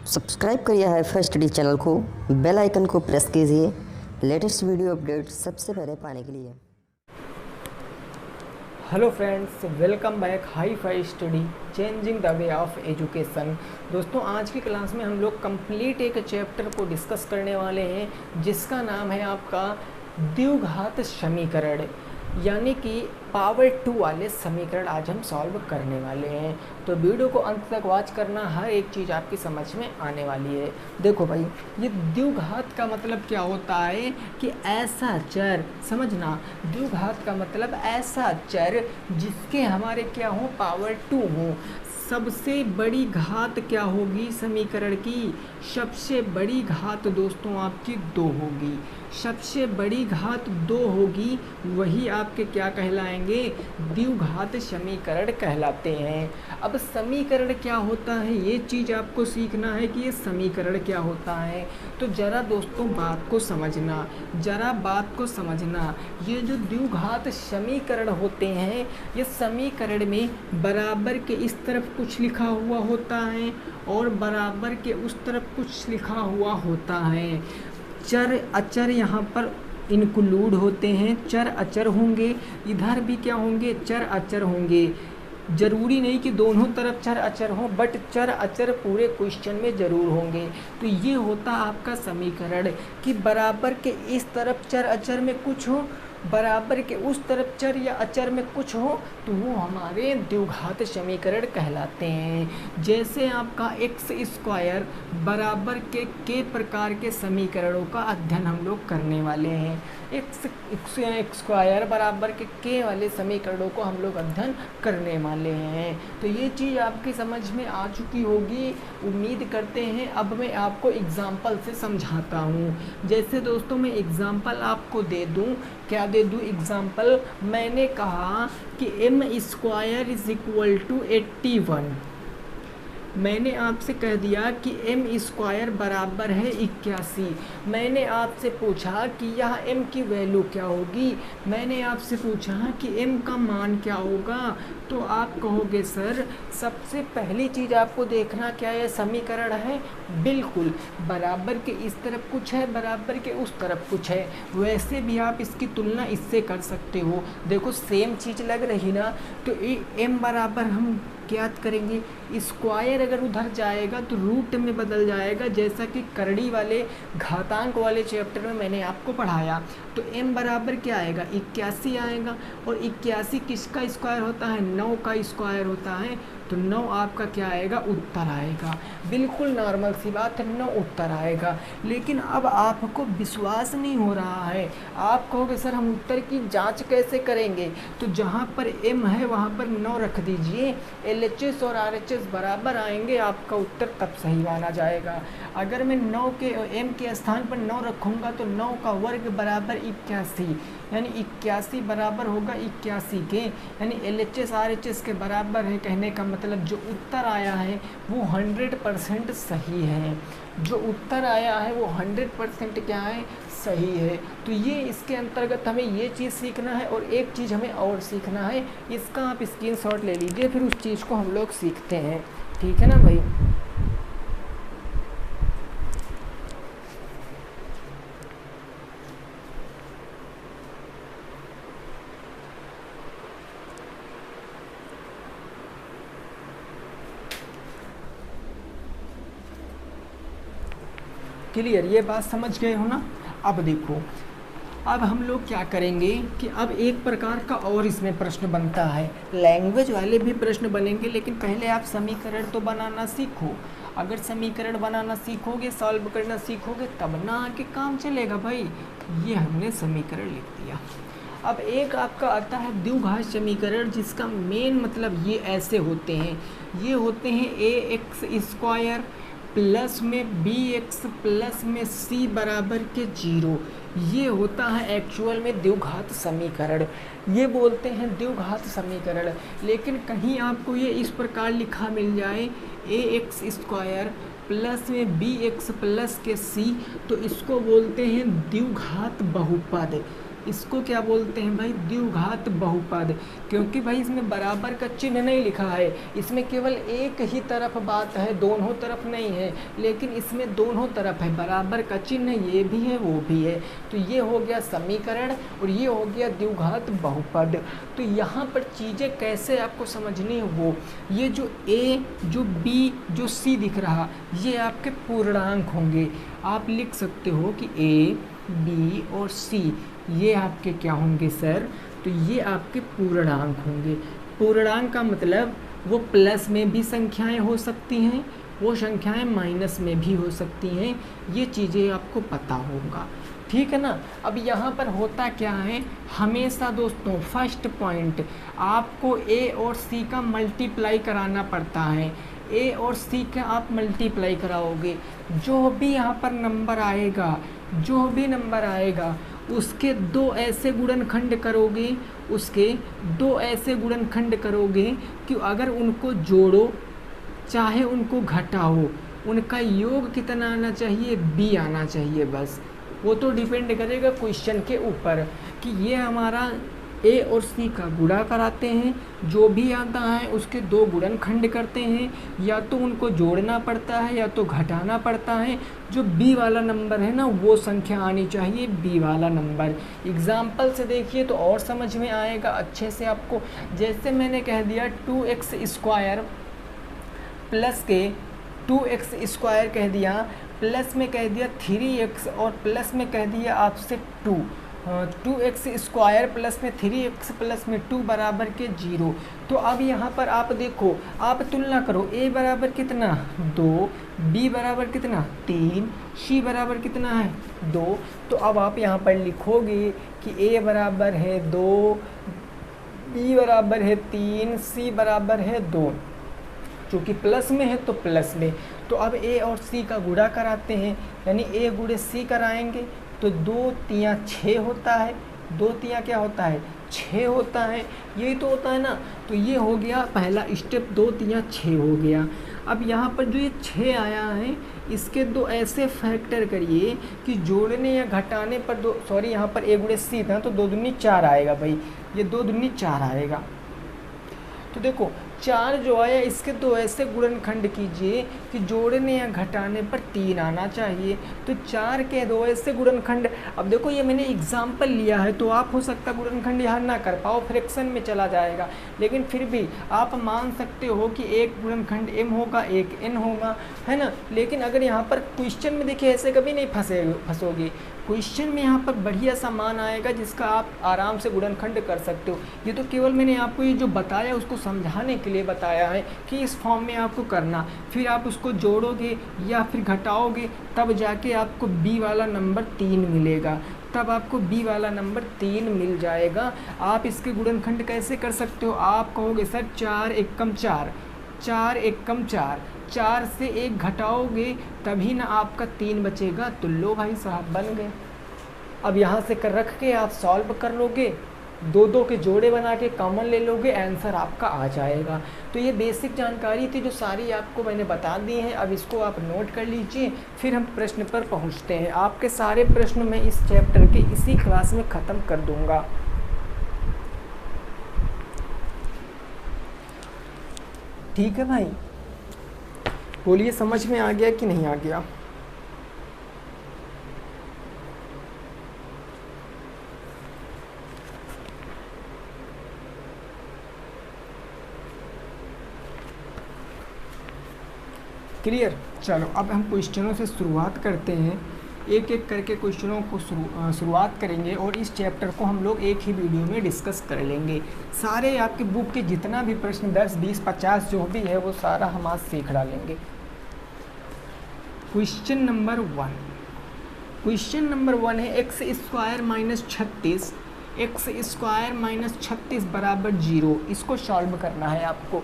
Subscribe करिए hifi study channel को, bell icon को प्रेस कीजिए लेटेस्ट वीडियो अपडेट सबसे पहले पाने के लिए। Hello friends, welcome back hifi study changing the way of education. दोस्तों, आज की क्लास में हम लोग कंप्लीट एक चैप्टर को डिस्कस करने वाले हैं जिसका नाम है आपका द्विघात समीकरण, यानी कि पावर 2 वाले समीकरण आज हम सॉल्व करने वाले हैं। तो वीडियो को अंत तक वॉच करना, हर एक चीज़ आपकी समझ में आने वाली है। देखो भाई, ये द्विघात का मतलब क्या होता है कि ऐसा चर, समझना, द्विघात का मतलब ऐसा चर जिसके हमारे क्या हो, पावर 2 हो। सबसे बड़ी घात क्या होगी समीकरण की? सबसे बड़ी घात दोस्तों आपकी 2 होगी। सबसे बड़ी घात 2 होगी, वही आपके क्या कहलाएंगे? द्विघात समीकरण कहलाते हैं। अब समीकरण क्या होता है, ये चीज़ आपको सीखना है कि ये समीकरण क्या होता है। तो ज़रा दोस्तों बात को समझना, ज़रा बात को समझना। ये जो द्विघात समीकरण होते हैं, ये समीकरण में बराबर के इस तरफ कुछ लिखा हुआ होता है और बराबर के उस तरफ कुछ लिखा हुआ होता है। चर अचर यहाँ पर इंक्लूड होते हैं, चर अचर होंगे, इधर भी क्या होंगे, चर अचर होंगे। ज़रूरी नहीं कि दोनों तरफ चर अचर हों, बट चर अचर पूरे क्वेश्चन में ज़रूर होंगे। तो ये होता आपका समीकरण कि बराबर के इस तरफ चर अचर में कुछ हो, बराबर के उस तरफ चर या अचर में कुछ हो, तो वो हमारे द्विघात समीकरण कहलाते हैं। जैसे आपका एक्स स्क्वायर बराबर के प्रकार के समीकरणों का अध्ययन हम लोग करने वाले हैं। एक्स स्क्वायर बराबर के वाले समीकरणों को हम लोग अध्ययन करने वाले हैं। तो ये चीज़ आपकी समझ में आ चुकी होगी, उम्मीद करते हैं। अब मैं आपको एग्जाम्पल से समझाता हूँ। जैसे दोस्तों मैं एग्जाम्पल आपको दे दूँ, क्या दे दूँ एग्जाम्पल? मैंने कहा कि M square is equal to 81। मैंने आपसे कह दिया कि एम स्क्वायर बराबर है 81। मैंने आपसे पूछा कि यह एम की वैल्यू क्या होगी। मैंने आपसे पूछा कि एम का मान क्या होगा। तो आप कहोगे सर, सबसे पहली चीज़ आपको देखना क्या है, समीकरण है। बिल्कुल, बराबर के इस तरफ कुछ है, बराबर के उस तरफ कुछ है। वैसे भी आप इसकी तुलना इससे कर सकते हो। देखो सेम चीज़ लग रही ना, तो एम बराबर हम ज्ञात करेंगे। स्क्वायर अगर उधर जाएगा तो रूट में बदल जाएगा, जैसा कि करड़ी वाले घातांक वाले चैप्टर में मैंने आपको पढ़ाया। तो m बराबर क्या आएगा, 81 आएगा। और 81 किसका स्क्वायर होता है? 9 का स्क्वायर होता है। तो 9 आपका क्या आएगा, उत्तर आएगा। बिल्कुल नॉर्मल सी बात है, 9 उत्तर आएगा। लेकिन अब आपको विश्वास नहीं हो रहा है। आप कहोगे सर हम उत्तर की जांच कैसे करेंगे? तो जहाँ पर m है वहाँ पर 9 रख दीजिए, LHS और RHS बराबर आएंगे, आपका उत्तर तब सही माना जाएगा। अगर मैं 9 के m के स्थान पर 9 रखूँगा तो 9 का वर्ग बराबर 81, यानी 81 बराबर होगा 81 के, यानी LHS RHS के बराबर है। कहने का मतलब जो उत्तर आया है वो 100% सही है। जो उत्तर आया है वो 100% क्या है, सही है। तो ये इसके अंतर्गत हमें ये चीज़ सीखना है। और एक चीज़ हमें और सीखना है, इसका आप स्क्रीनशॉट ले लीजिए, फिर उस चीज़ को हम लोग सीखते हैं। ठीक है ना भाई? क्लियर, ये बात समझ गए हो ना? अब देखो, अब हम लोग क्या करेंगे कि अब एक प्रकार का और इसमें प्रश्न बनता है। लैंग्वेज वाले भी प्रश्न बनेंगे, लेकिन पहले आप समीकरण तो बनाना सीखो। अगर समीकरण बनाना सीखोगे, सॉल्व करना सीखोगे, तब ना आके काम चलेगा भाई। ये हमने समीकरण लिख दिया। अब एक आपका आता है द्विघात समीकरण, जिसका मेन मतलब ये ऐसे होते हैं। ये होते हैं ax स्क्वायर प्लस में bx प्लस में c बराबर के 0। ये होता है एक्चुअल में द्विघात समीकरण। ये बोलते हैं द्विघात समीकरण। लेकिन कहीं आपको ये इस प्रकार लिखा मिल जाए ax स्क्वायर प्लस में bx प्लस के c, तो इसको बोलते हैं द्विघात बहुपद। इसको क्या बोलते हैं भाई, द्विघात बहुपद। क्योंकि भाई इसमें बराबर का चिन्ह नहीं लिखा है, इसमें केवल एक ही तरफ बात है, दोनों तरफ नहीं है, लेकिन इसमें दोनों तरफ है, बराबर का चिन्ह ये भी है वो भी है। तो ये हो गया समीकरण और ये हो गया द्विघात बहुपद। तो यहाँ पर चीज़ें कैसे आपको समझनी है वो, ये जो ए, जो बी, जो सी दिख रहा, ये आपके पूर्णांक होंगे। आप लिख सकते हो कि ए, बी और सी ये आपके क्या होंगे सर, तो ये आपके पूर्णांक होंगे। पूर्णांक का मतलब वो प्लस में भी संख्याएं हो सकती हैं, वो संख्याएं माइनस में भी हो सकती हैं, ये चीज़ें आपको पता होगा, ठीक है ना। अब यहाँ पर होता क्या है, हमेशा दोस्तों फर्स्ट पॉइंट आपको ए और सी का मल्टीप्लाई कराना पड़ता है। ए और सी का आप मल्टीप्लाई कराओगे, जो भी यहाँ पर नंबर आएगा, जो भी नंबर आएगा उसके दो ऐसे गुणनखंड करोगे, उसके दो ऐसे गुणनखंड करोगे कि अगर उनको जोड़ो चाहे उनको घटाओ, उनका योग कितना आना चाहिए, बी आना चाहिए बस। वो तो डिपेंड करेगा क्वेश्चन के ऊपर कि ये हमारा ए और सी का गुणा कराते हैं, जो भी आता है उसके दो गुणनखंड करते हैं, या तो उनको जोड़ना पड़ता है या तो घटाना पड़ता है। जो बी वाला नंबर है ना वो संख्या आनी चाहिए, बी वाला नंबर। एग्जाम्पल से देखिए तो और समझ में आएगा अच्छे से आपको। जैसे मैंने कह दिया 2x स्क्वायर प्लस के 2x स्क्वायर कह दिया, प्लस में कह दिया 3x और प्लस में कह दिया आपसे 2x स्क्वायर प्लस में 3x प्लस में 2 बराबर के 0। तो अब यहाँ पर आप देखो, आप तुलना करो, a बराबर कितना 2, b बराबर कितना 3, c बराबर कितना है 2। तो अब आप यहाँ पर लिखोगे कि a बराबर है 2, b बराबर है 3, c बराबर है 2। चूँकि प्लस में है तो प्लस में। तो अब a और c का गुणा कराते हैं, यानी a गुणे c कराएंगे तो 2 तियाँ 6 होता है, 2 तियाँ क्या होता है 6 होता है, यही तो होता है ना। तो ये हो गया पहला स्टेप, 2 तियाँ 6 हो गया। अब यहाँ पर जो ये 6 आया है इसके दो ऐसे फैक्टर करिए कि जोड़ने या घटाने पर दो, सॉरी यहाँ पर a गुणे c था तो 2 दूनी 4 आएगा भाई, ये 2 दूनी 4 आएगा। तो देखो 4 जो आया इसके दो ऐसे गुणनखंड कीजिए कि जोड़ने या घटाने पर 3 आना चाहिए। तो 4 के दो ऐसे गुणनखंड, अब देखो ये मैंने एग्जाम्पल लिया है तो आप हो सकता गुणनखंड यहाँ ना कर पाओ, फ्रैक्शन में चला जाएगा, लेकिन फिर भी आप मान सकते हो कि एक गुणनखंड m होगा, एक n होगा, है ना। लेकिन अगर यहाँ पर क्वेश्चन में देखिए ऐसे कभी नहीं फंसोगे, क्वेश्चन में यहाँ पर बढ़िया सा मान आएगा जिसका आप आराम से गुणनखंड कर सकते हो। ये तो केवल मैंने आपको ये जो बताया उसको समझाने के लिए बताया है कि इस फॉर्म में आपको करना, फिर आप उसको जोड़ोगे या फिर घटाओगे तब जाके आपको बी वाला नंबर 3 मिलेगा, तब आपको बी वाला नंबर 3 मिल जाएगा। आप इसके गुणनखंड कैसे कर सकते हो, आप कहोगे सर 4 एकम 4, 4 एकम 4, 4 से 1 घटाओगे तभी ना आपका 3 बचेगा। तो लो भाई साहब बन गए। अब यहाँ से कर रख के आप सॉल्व कर लोगे, 2-2 के जोड़े बना के कॉमन ले लोगे, आंसर आपका आ जाएगा। तो ये बेसिक जानकारी थी जो सारी आपको मैंने बता दी है। अब इसको आप नोट कर लीजिए, फिर हम प्रश्न पर पहुँचते हैं। आपके सारे प्रश्न मैं इस चैप्टर के इसी क्लास में ख़त्म कर दूँगा। ठीक है भाई, बोलिए समझ में आ गया कि नहीं आ गया। क्लियर। चलो अब हम क्वेश्चनों से शुरुआत करते हैं, एक एक करके क्वेश्चनों को शुरुआत करेंगे और इस चैप्टर को हम लोग एक ही वीडियो में डिस्कस कर लेंगे। सारे आपके बुक के जितना भी प्रश्न 10, 20, 50 जो भी है वो सारा हम आज सीख डालेंगे। क्वेश्चन नंबर 1, क्वेश्चन नंबर 1 है x square minus 36, x square minus 36 बराबर 0। इसको सॉल्व करना है आपको।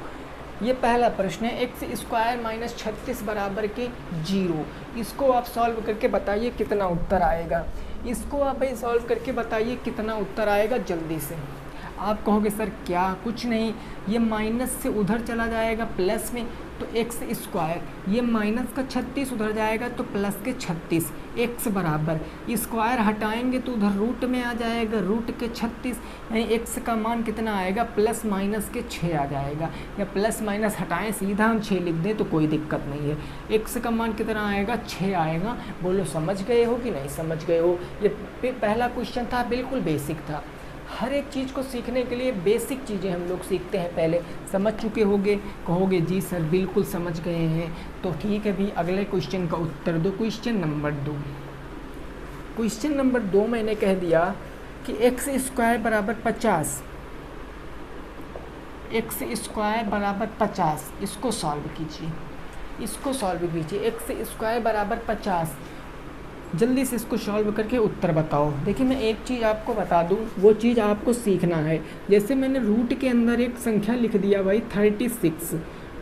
ये पहला प्रश्न है, एक्स स्क्वायर माइनस 36 बराबर के 0। इसको आप सॉल्व करके बताइए कितना उत्तर आएगा। इसको आप भाई सॉल्व करके बताइए कितना उत्तर आएगा जल्दी से। आप कहोगे सर क्या, कुछ नहीं, ये माइनस से उधर चला जाएगा प्लस में तो एक्स स्क्वायर, ये माइनस का 36 उधर जाएगा तो प्लस के 36, एक्स बराबर स्क्वायर हटाएंगे तो उधर रूट में आ जाएगा रूट के 36, यानी एक्स का मान कितना आएगा प्लस माइनस के 6 आ जाएगा, या प्लस माइनस हटाएं सीधा हम 6 लिख दें तो कोई दिक्कत नहीं है। एक्स का मान कितना आएगा 6 आएगा। बोलो समझ गए हो कि नहीं समझ गए हो। ये पहला क्वेश्चन था, बिल्कुल बेसिक था। हर एक चीज़ को सीखने के लिए बेसिक चीज़ें हम लोग सीखते हैं, पहले समझ चुके होगे। कहोगे जी सर बिल्कुल समझ गए हैं, तो ठीक है भी, अगले क्वेश्चन का उत्तर दो। क्वेश्चन नंबर 2, क्वेश्चन नंबर 2 मैंने कह दिया कि एक्स स्क्वायर बराबर 50, एक्स स्क्वायर बराबर 50, इसको सॉल्व कीजिए, इसको सॉल्व कीजिए। एक्स स्क्वायर बराबर 50, जल्दी से इसको सॉल्व करके उत्तर बताओ। देखिए मैं एक चीज़ आपको बता दूं, वो चीज़ आपको सीखना है। जैसे मैंने रूट के अंदर एक संख्या लिख दिया भाई 36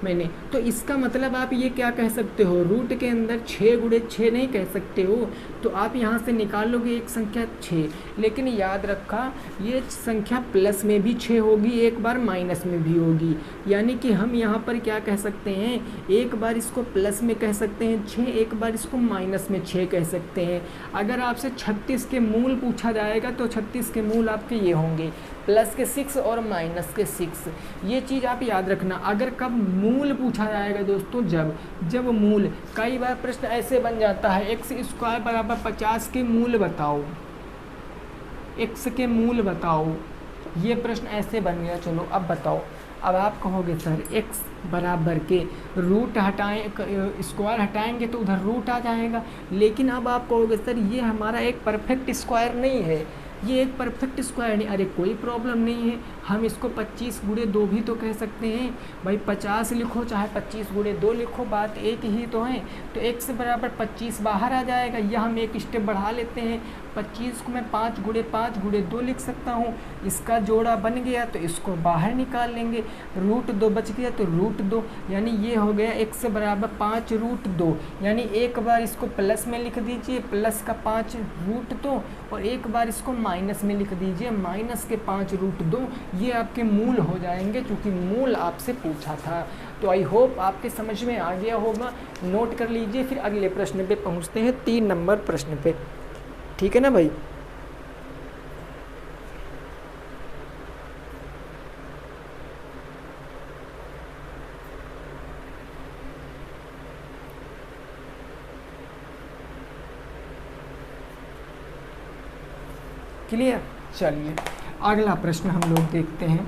मैंने, तो इसका मतलब आप ये क्या कह सकते हो, रूट के अंदर 6 गुणे 6 नहीं कह सकते हो, तो आप यहाँ से निकालोगे एक संख्या 6, लेकिन याद रखा ये संख्या प्लस में भी 6 होगी, एक बार माइनस में भी होगी, यानी कि हम यहाँ पर क्या कह सकते हैं, एक बार इसको प्लस में कह सकते हैं 6, एक बार इसको माइनस में 6 कह सकते हैं। अगर आपसे 36 के मूल पूछा जाएगा तो 36 के मूल आपके ये होंगे, प्लस के 6 और माइनस के 6, ये चीज़ आप याद रखना। अगर कब मूल पूछा जाएगा दोस्तों, जब मूल, कई बार प्रश्न ऐसे बन जाता है एक्स स्क्वायर बराबर 50 के मूल बताओ, एक्स के मूल बताओ, ये प्रश्न ऐसे बन गया। चलो अब बताओ, अब आप कहोगे सर एक्स बराबर के रूट हटाएं, स्क्वायर हटाएंगे तो उधर रूट आ जाएगा, लेकिन अब आप कहोगे सर ये हमारा एक परफेक्ट स्क्वायर नहीं है, ये एक परफेक्ट स्क्वायर नहीं। अरे कोई प्रॉब्लम नहीं है, हम इसको 25 गुणे 2 भी तो कह सकते हैं भाई, 50 लिखो चाहे 25 गुणे 2 लिखो, बात एक ही तो है। तो x बराबर 25 बाहर आ जाएगा, या हम एक स्टेप बढ़ा लेते हैं, 25 को मैं 5 गुणे 5 गुणे 2 लिख सकता हूँ, इसका जोड़ा बन गया तो इसको बाहर निकाल लेंगे, रूट 2 बच गया तो रूट 2, यानी ये हो गया x बराबर 5 रूट 2, यानी एक बार इसको प्लस में लिख दीजिए, प्लस का 5 रूट 2, और एक बार इसको माइनस में लिख दीजिए, माइनस के 5 रूट 2, ये आपके मूल हो जाएंगे, क्योंकि मूल आपसे पूछा था। तो आई होप आपके समझ में आ गया होगा, नोट कर लीजिए। फिर अगले प्रश्न पे पहुंचते हैं, 3 नंबर प्रश्न पे, ठीक है ना भाई। क्लियर, चलिए अगला प्रश्न हम लोग देखते हैं।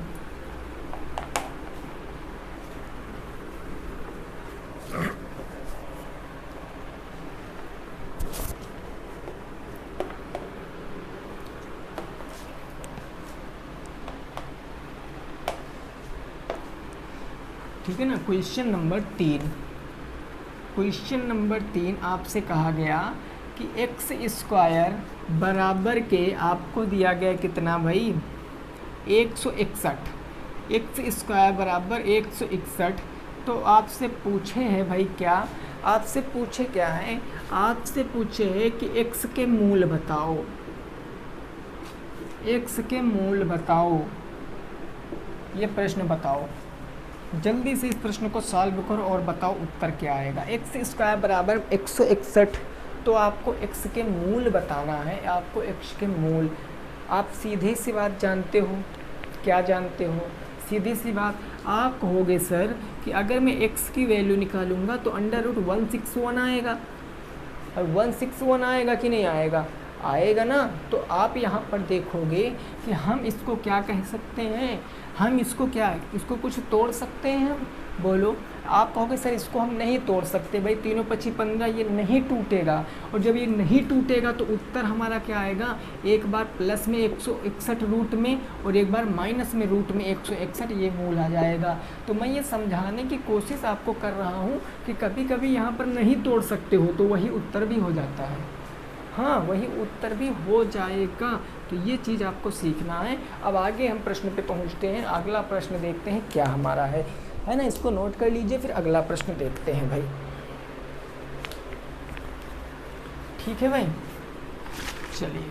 ठीक है ना, क्वेश्चन नंबर 3, क्वेश्चन नंबर 3 आपसे कहा गया कि एक्स स्क्वायर बराबर के, आपको दिया गया कितना भाई 161, एक्स स्क्वायर बराबर 161, तो आपसे पूछे हैं भाई क्या, आपसे पूछे क्या है, आपसे पूछे है कि एक्स के मूल बताओ, एक्स के मूल बताओ, ये प्रश्न बताओ। जल्दी से इस प्रश्न को सॉल्व करो और बताओ उत्तर क्या आएगा। एक्स स्क्वायर बराबर 161, तो आपको x के मूल बताना है, आपको x के मूल। आप सीधे सी बात जानते हो, क्या जानते हो, सीधी सी बात, आप कहोगे सर कि अगर मैं x की वैल्यू निकालूंगा तो √161 आएगा, और 161 आएगा कि नहीं आएगा, आएगा ना। तो आप यहाँ पर देखोगे कि हम इसको क्या कह सकते हैं, हम इसको क्या, इसको कुछ तोड़ सकते हैं हम, बोलो। आप कहोगे सर इसको हम नहीं तोड़ सकते भाई, 3 × 5 = 15, ये नहीं टूटेगा, और जब ये नहीं टूटेगा तो उत्तर हमारा क्या आएगा, एक बार प्लस में 161 रूट में और एक बार माइनस में रूट में 161, ये मूल आ जाएगा। तो मैं ये समझाने की कोशिश आपको कर रहा हूँ कि कभी कभी यहाँ पर नहीं तोड़ सकते हो तो वही उत्तर भी हो जाता है, हाँ वही उत्तर भी हो जाएगा। तो ये चीज़ आपको सीखना है। अब आगे हम प्रश्न पे पहुँचते हैं, अगला प्रश्न देखते हैं क्या हमारा है ना, इसको नोट कर लीजिए, फिर अगला प्रश्न देखते हैं भाई, ठीक है भाई। चलिए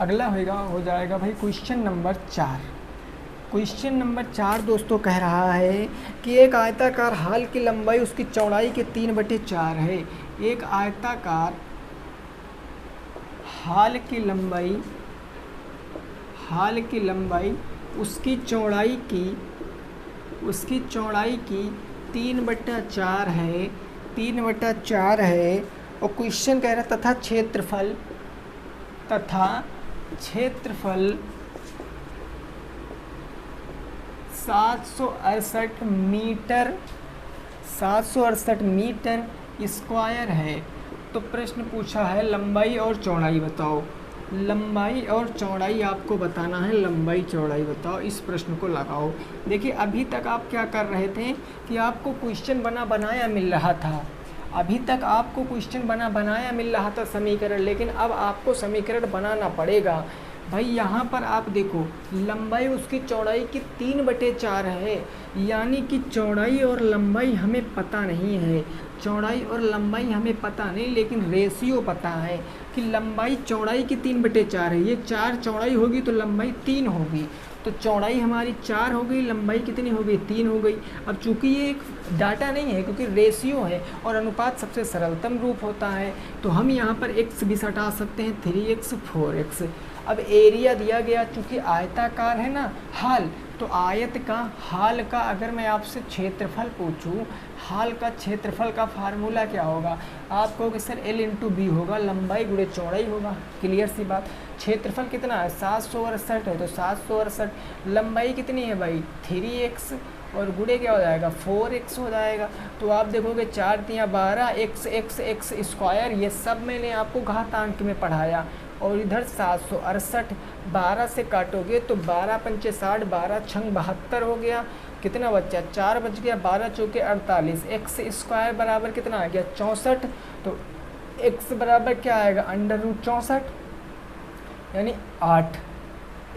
अगला हो जाएगा भाई क्वेश्चन नंबर 4। क्वेश्चन नंबर 4 दोस्तों कह रहा है कि एक आयताकार हाल की लंबाई उसकी चौड़ाई के 3/4 है। एक आयताकार हाल की लंबाई उसकी चौड़ाई की 3/4 है, 3/4 है। और क्वेश्चन कह रहा है तथा क्षेत्रफल 768 मीटर स्क्वायर है। तो प्रश्न पूछा है लंबाई और चौड़ाई बताओ। लंबाई और चौड़ाई आपको बताना है, लंबाई चौड़ाई बताओ। इस प्रश्न को लगाओ। देखिए अभी तक आप क्या कर रहे थे कि आपको क्वेश्चन बनाया मिल रहा था, अभी तक आपको क्वेश्चन बनाया मिल रहा था समीकरण, लेकिन अब आपको समीकरण बनाना पड़ेगा। भाई यहाँ पर आप देखो लंबाई उसकी चौड़ाई की 3/4 है, यानी कि चौड़ाई और लंबाई हमें पता नहीं है, चौड़ाई और लंबाई हमें पता नहीं, लेकिन रेशियो पता है कि लंबाई चौड़ाई की 3/4 है। ये 4 चौड़ाई होगी तो लंबाई 3 होगी, तो चौड़ाई हमारी 4 हो गई, लंबाई कितनी हो गई 3 हो गई। अब चूंकि ये एक डाटा नहीं है क्योंकि रेशियो है और अनुपात सबसे सरलतम रूप होता है, तो हम यहाँ पर x भी हटा सकते हैं, 3x 4x। अब एरिया दिया गया, चूँकि आयताकार है ना हाल, तो आयत का हाल का अगर मैं आपसे क्षेत्रफल पूछूं, हाल का क्षेत्रफल का फार्मूला क्या होगा? आप कहोगे सर L × B होगा, लंबाई गुणे चौड़ाई होगा। क्लियर सी बात। क्षेत्रफल कितना है 768 है, तो 768 लंबाई कितनी है भाई 3x और गुणे क्या हो जाएगा 4x हो जाएगा। तो आप देखोगे 4 × 12 x स्क्वायर, ये सब मैंने आपको घातांक में पढ़ाया। और इधर 768 12 से काटोगे तो 12 × 5 = 60, 12 × 6 = 72 हो गया। कितना बच्चा 4 बच गया, 12 × 4 = 48। एक्स स्क्वायर बराबर कितना आ गया 64। तो x बराबर क्या आएगा √64 यानी 8।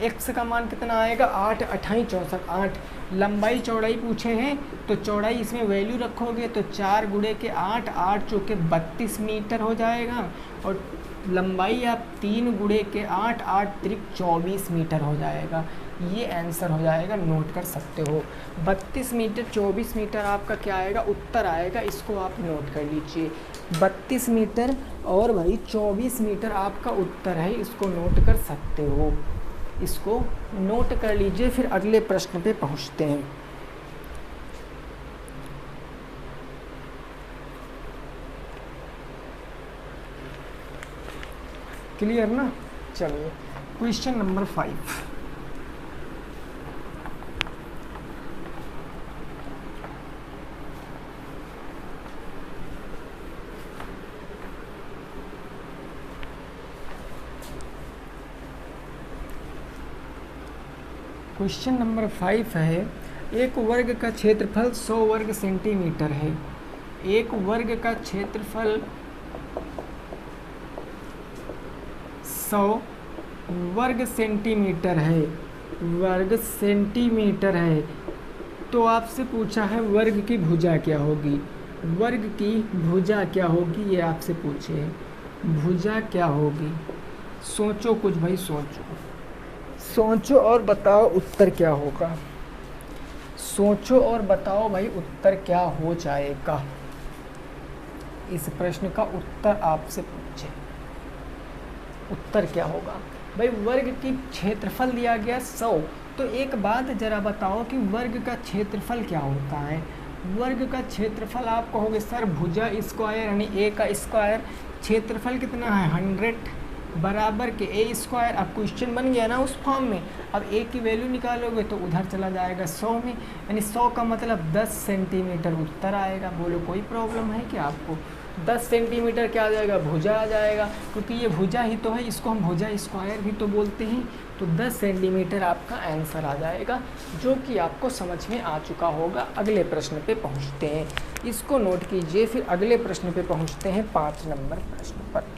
x का मान कितना आएगा 8 × 8 = 64, 8। लंबाई चौड़ाई पूछे हैं तो चौड़ाई इसमें वैल्यू रखोगे तो 4 × 8, 8 × 4 = 32 मीटर हो जाएगा। और लंबाई आप 3 × 8, 8 × 3 = 24 मीटर हो जाएगा। ये आंसर हो जाएगा, नोट कर सकते हो। 32 मीटर 24 मीटर आपका क्या आएगा उत्तर आएगा, इसको आप नोट कर लीजिए। 32 मीटर और भाई 24 मीटर आपका उत्तर है, इसको नोट कर सकते हो, इसको नोट कर लीजिए। फिर अगले प्रश्न पे पहुँचते हैं। क्लियर ना? चलिए क्वेश्चन नंबर 5। क्वेश्चन नंबर 5 है, एक वर्ग का क्षेत्रफल 100 वर्ग सेंटीमीटर है। एक वर्ग का क्षेत्रफल 100 वर्ग सेंटीमीटर है, वर्ग सेंटीमीटर है। तो आपसे पूछा है वर्ग की भुजा क्या होगी, वर्ग की भुजा क्या होगी, ये आपसे पूछे हैं भुजा क्या होगी। सोचो कुछ भाई, सोचो और बताओ उत्तर क्या होगा। सोचो और बताओ भाई उत्तर क्या हो जाएगा। इस प्रश्न का उत्तर आपसे पूछे, उत्तर क्या होगा भाई। वर्ग की क्षेत्रफल दिया गया 100। तो एक बात जरा बताओ कि वर्ग का क्षेत्रफल क्या होता है। वर्ग का क्षेत्रफल आप कहोगे सर भुजा स्क्वायर यानी ए का स्क्वायर, क्षेत्रफल कितना है 100 बराबर के ए स्क्वायर। अब क्वेश्चन बन गया ना उस फॉर्म में। अब ए की वैल्यू निकालोगे तो उधर चला जाएगा 100 में, यानी 100 का मतलब 10 सेंटीमीटर उत्तर आएगा। बोलो कोई प्रॉब्लम है क्या आपको? 10 सेंटीमीटर क्या आ जाएगा भुजा आ जाएगा, क्योंकि ये भुजा ही तो है, इसको हम भुजा स्क्वायर भी तो बोलते हैं। तो 10 सेंटीमीटर आपका आंसर आ जाएगा, जो कि आपको समझ में आ चुका होगा। अगले प्रश्न पे पहुंचते हैं, इसको नोट कीजिए। फिर अगले प्रश्न पे पहुंचते हैं 5 नंबर प्रश्न पर।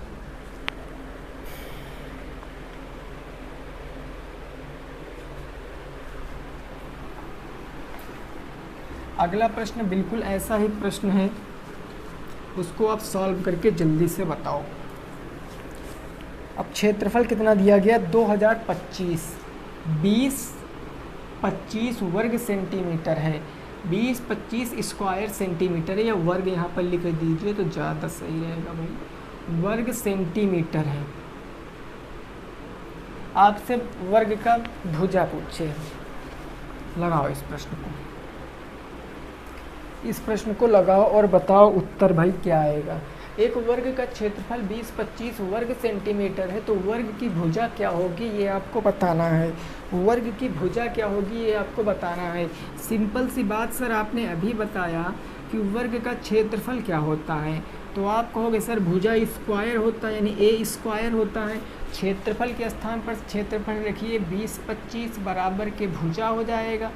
अगला प्रश्न बिल्कुल ऐसा ही प्रश्न है, उसको आप सॉल्व करके जल्दी से बताओ। अब क्षेत्रफल कितना दिया गया 2025, 20-25 वर्ग सेंटीमीटर है, 20-25 स्क्वायर सेंटीमीटर है, या वर्ग यहाँ पर लिख दीजिए तो ज़्यादा सही रहेगा भाई, वर्ग सेंटीमीटर है। आपसे वर्ग का भुजा पूछे, लगाओ इस प्रश्न को, इस प्रश्न को लगाओ और बताओ उत्तर भाई क्या आएगा। एक वर्ग का क्षेत्रफल 20-25 वर्ग सेंटीमीटर है, तो वर्ग की भुजा क्या होगी ये आपको बताना है, वर्ग की भुजा क्या होगी ये आपको बताना है। सिंपल सी बात सर, आपने अभी बताया कि वर्ग का क्षेत्रफल क्या होता है, तो आप कहोगे सर भुजा स्क्वायर होता है, यानी ए स्क्वायर होता है। क्षेत्रफल के स्थान पर क्षेत्रफल रखिए, 20-25 बराबर के भुजा हो जाएगा,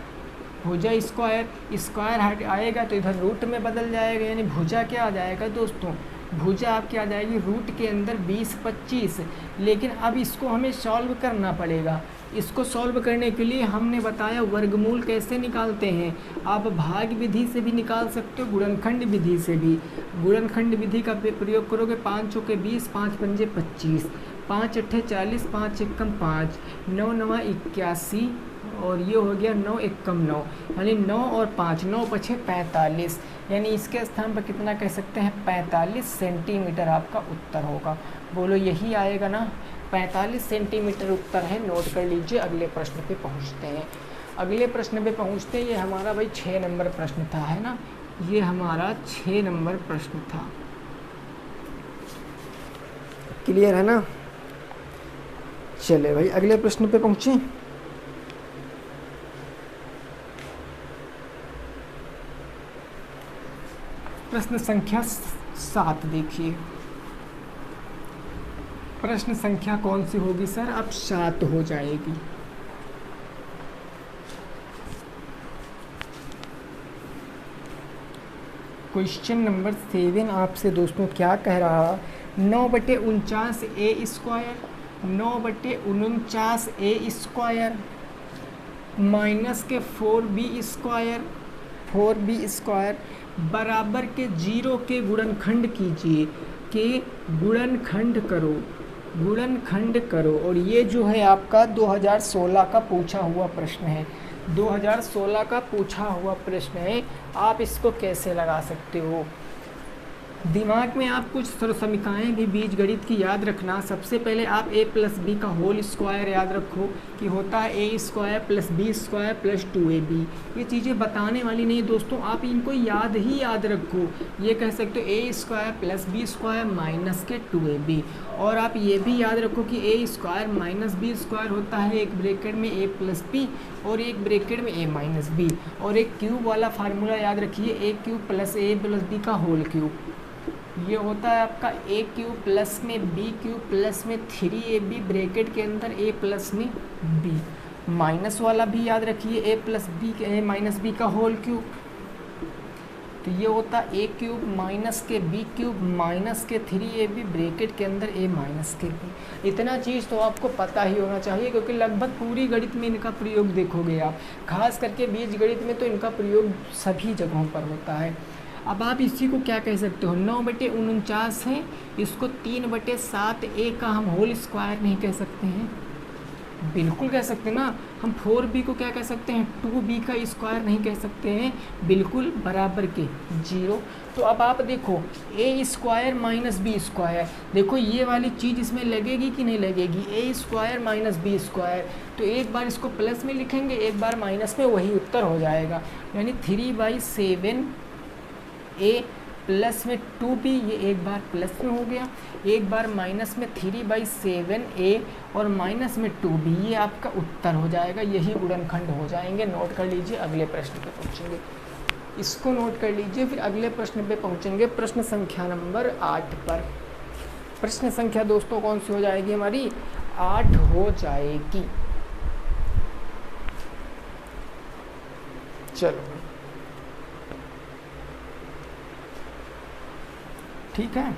भुजा स्क्वायर, स्क्वायर हट आएगा तो इधर रूट में बदल जाएगा, यानी भुजा क्या आ जाएगा दोस्तों, भुजा आपकी आ जाएगी रूट के अंदर 20-25। लेकिन अब इसको हमें सॉल्व करना पड़ेगा। इसको सॉल्व करने के लिए हमने बताया वर्गमूल कैसे निकालते हैं। आप भाग विधि से भी निकाल सकते हो, गुणनखंड विधि से भी। गुणनखंड विधि का प्रयोग करोगे, 5 चौके 20, 5 पंजे 25, 5 अट्ठे 40, 5 एकम 5, 9 नवा 81, और ये हो गया 9 एकम 9, यानी 9 और 5, 9 पछे 45, यानी इसके स्थान पर कितना कह सकते हैं 45 सेंटीमीटर आपका उत्तर होगा। बोलो यही आएगा ना, 45 सेंटीमीटर उत्तर है। नोट कर लीजिए, अगले प्रश्न पे पहुंचते हैं। अगले प्रश्न पे पहुंचते हैं, ये हमारा भाई 6 नंबर प्रश्न था, है ना, ये हमारा 6 नंबर प्रश्न था। क्लियर है ना। चले भाई अगले प्रश्न पे पहुंचे। प्रश्न संख्या 7 देखिए, प्रश्न संख्या कौन सी होगी सर, अब 7 हो जाएगी। क्वेश्चन नंबर 7 आपसे दोस्तों क्या कह रहा, 9/49 ए स्क्वायर, 9/49 ए स्क्वायर माइनस के 4b स्क्वायर, 4b स्क्वायर बराबर के 0 के गुणनखंड कीजिए, के गुणनखंड करो, गुणनखंड करो। और ये जो है आपका 2016 का पूछा हुआ प्रश्न है, 2016 का पूछा हुआ प्रश्न है। आप इसको कैसे लगा सकते हो, दिमाग में आप कुछ समीकरणें भी बीजगणित की याद रखना। सबसे पहले आप a + b का होल स्क्वायर याद रखो कि होता है a² + b² + 2ab। ये चीज़ें बताने वाली नहीं दोस्तों, आप इनको याद रखो। ये कह सकते हो a² + b² माइनस के 2ab। और आप ये भी याद रखो कि a² - b² होता है एक ब्रैकेट में a + b और एक ब्रैकेट में a - b। और एक क्यूब वाला फार्मूला याद रखिए, a³ + a + b का होल क्यूब, ये होता है आपका a³ प्लस में b³ प्लस में 3ab ब्रैकेट के अंदर a प्लस में b। माइनस वाला भी याद रखिए, a + b b का होल क्यूब, तो ये होता है a³ माइनस के b³ माइनस के 3ab ब्रैकेट के अंदर a माइनस के b। इतना चीज़ तो आपको पता ही होना चाहिए, क्योंकि लगभग पूरी गणित में इनका प्रयोग देखोगे आप, खास करके बीज गणित में तो इनका प्रयोग सभी जगहों पर होता है। अब आप इसी को क्या कह सकते हो, 9/49 है, इसको 3/7a का हम होल स्क्वायर नहीं कह सकते हैं, बिल्कुल कह सकते हैं ना। हम 4b को क्या कह सकते हैं, 2b का स्क्वायर नहीं कह सकते हैं, बिल्कुल बराबर के 0। तो अब आप देखो a² - b², देखो ये वाली चीज़ इसमें लगेगी कि नहीं लगेगी, a² - b²। तो एक बार इसको प्लस में लिखेंगे, एक बार माइनस में, वही उत्तर हो जाएगा। यानी 3/7 a प्लस में 2b, ये एक बार प्लस में हो गया, एक बार माइनस में 3/7a और माइनस में 2b, ये आपका उत्तर हो जाएगा। यही गुणनखंड हो जाएंगे। नोट कर लीजिए, अगले प्रश्न पे पहुंचेंगे, इसको नोट कर लीजिए, फिर अगले प्रश्न पे पहुंचेंगे, प्रश्न संख्या नंबर 8 पर। प्रश्न संख्या दोस्तों कौन सी हो जाएगी हमारी, 8 हो जाएगी। चलो ठीक है,